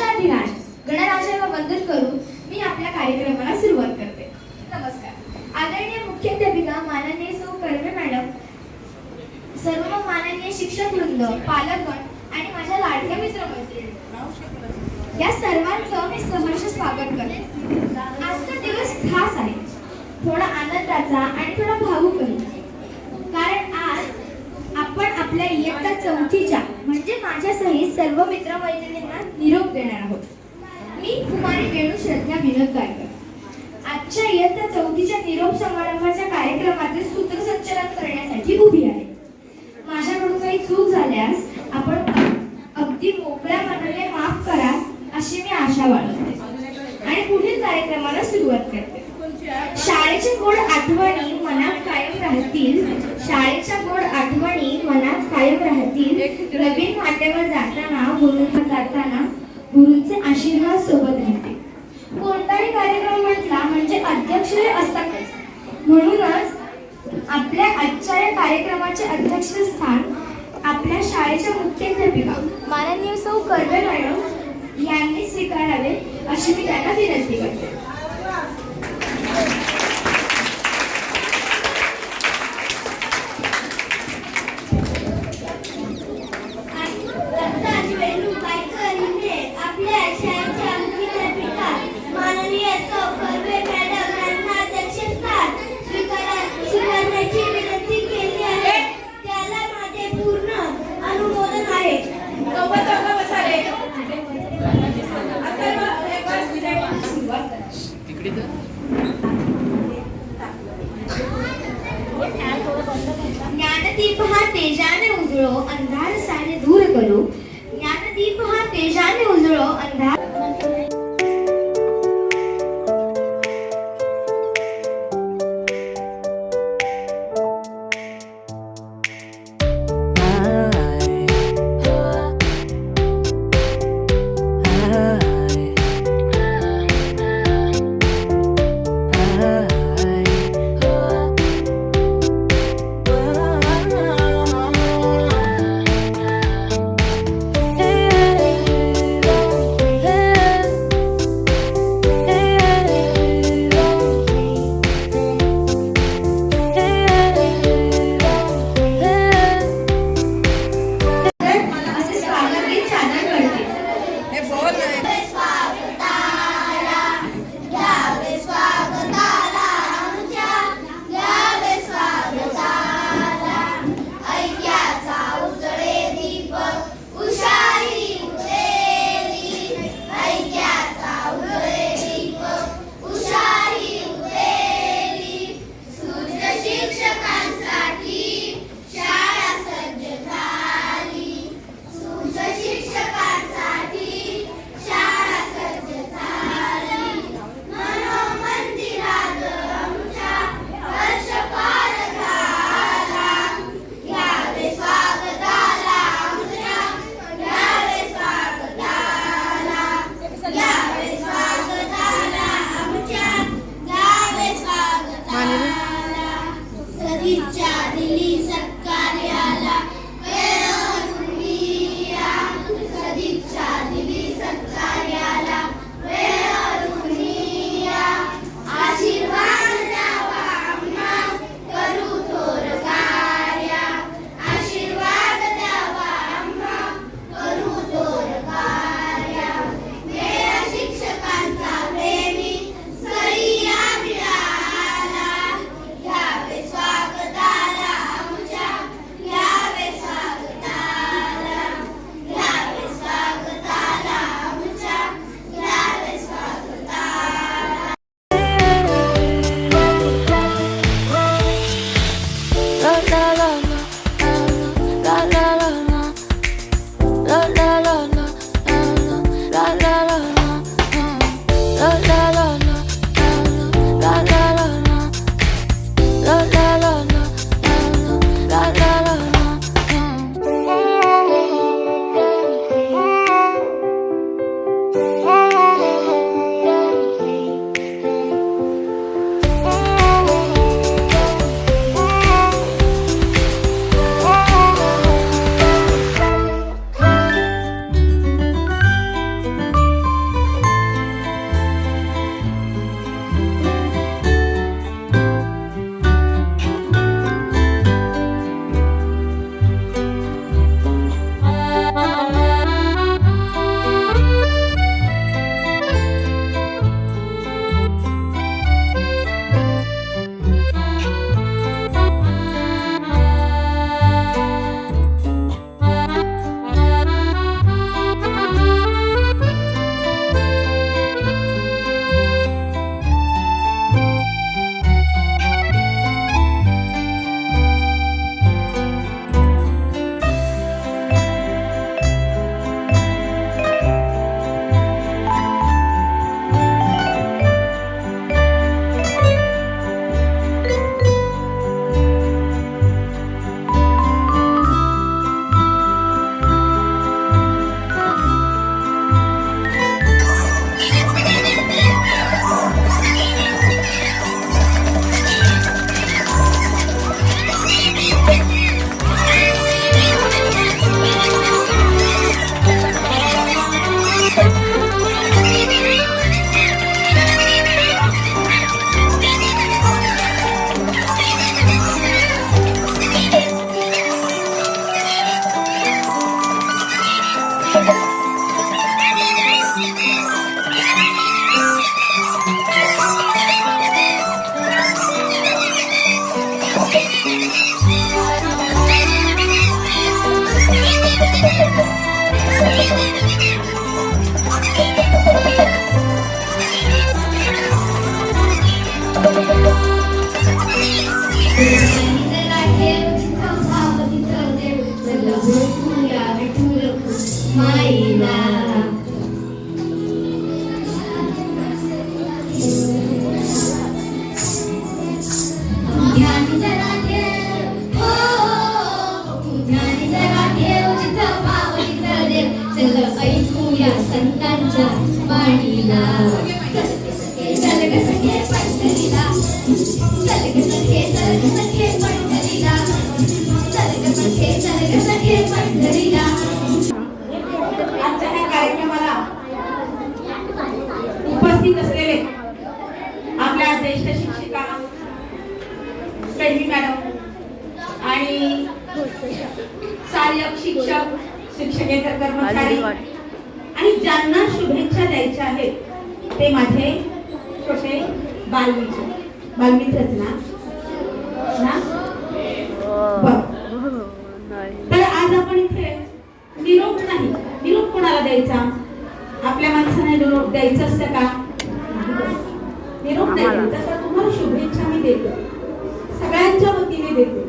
राजाधिराज गणराजाला वंदन करून मी आपल्या कार्यक्रमाला सुरुवात करते. नमस्कार. आदरणीय मुख्याध्यापिका माननीय सौ कर्वे मॅडम, सर्व माननीय शिक्षक वृंद, पालकगण आणि माझ्या लाडक्या मित्रमैत्रिणी, या सर्वांचं मी सहर्ष स्वागत करते. आजचा दिवस खास आहे, थोडा आनंदाचा आणि थोडा भावुकही, कारण आज आपण आपल्या इयत्ता चौथीच्या म्हणजे माझ्यासहित सर्व मित्रमैत्रिणींना निरोप देणार आहोत. मी कुमारी वेणू श्रद्धा विनोद गायकर आजच्या इयत्ता चौथीच्या निरोप समारंभाच्या कार्यक्रमाचे सूत्रसंचालन करण्यासाठी उभी आहे. माझ्याकडून काही चूक झाल्यास आपण अगदी मोकळ्या मनाने माफ करा अशी मी आशा बाळगते आणि पुढील कार्यक्रमाला सुरुवात करते. शाळेच्या गोड आठवणी मनात कायम राहतील, शाळेच्या गोड आठवणी मनात कायम राहतील. नवीन वाटेवर जाताना गुरूंचे आशीर्वाद सोबत राहतील. कोणताही कार्यक्रम म्हटला म्हणजे अध्यक्ष हे असतातच, म्हणूनच आपल्या आजच्या या कार्यक्रमाचे अध्यक्षस्थान आपल्या शाळेच्या मुख्याध्यापिका माननीय सौ कर्वे मॅडम यांनी स्वीकारावे अशी मी त्यांना विनंती करते. ज्ञानदीप हा तेजाने उजळो अंधार सारे दूर करू. ज्ञानदीप हा तेजाने उजळो अंधार शिक्षकेतर कर्मचारी आणि ज्यांना शुभेच्छा द्यायच्या आहेत ते माझे छोटे बालमित्रच ना बरं. तर आज आपण इथे निरोप कोणाला द्यायचा? आपल्या माणसाने निरोप द्यायचा असतं का? निरोप द्यायचा तर तुम्हाला शुभेच्छा मी देतो, सगळ्यांच्या वतीने देतो.